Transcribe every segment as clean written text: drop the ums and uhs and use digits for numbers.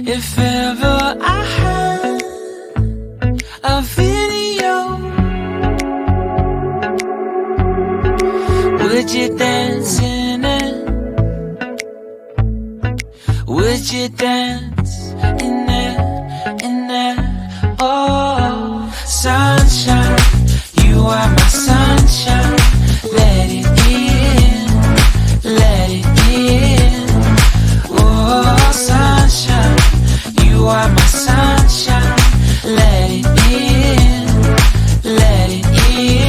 If ever I had a video, would you dance in it? Would you dance in it, in it? Oh, sunshine, you are my sunshine. Let it in, let it in. Oh, sunshine, you are my sunshine. Let it in, let it in.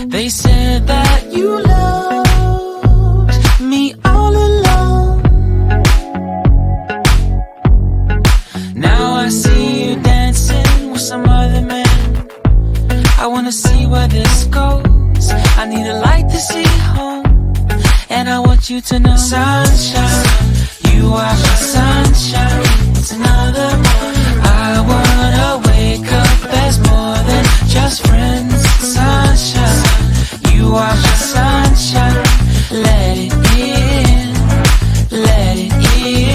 They said that you loved me all along. Now I see you dancing with some other man. I wanna see where this goes. I need a light to see home, and I want you to know, sunshine, you are my sunshine. It's another morning. I wanna wake up as more than just friends. Sunshine, you are my sunshine. Let it in, let it in.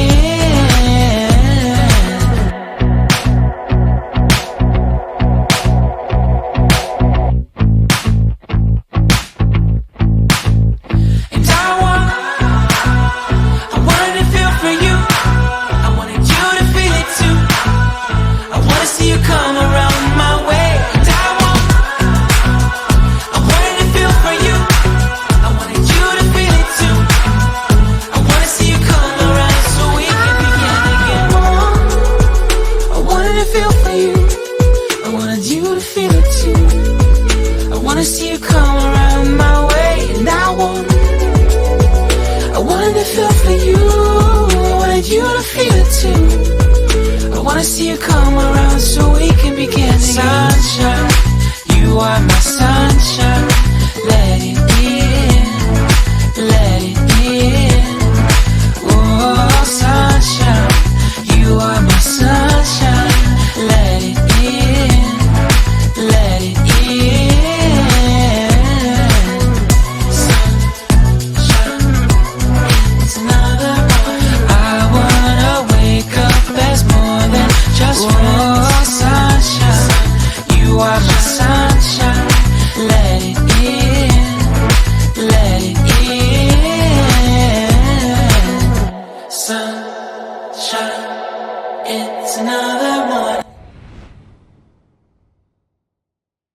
Sunshine, you are my sunshine. Let it in, let it in. Oh, sunshine, you are my sunshine. Let it in, let it in. Sunshine, it's another morning. I wanna wake up as more than just friends. Oh, sunshine, you are my sunshine.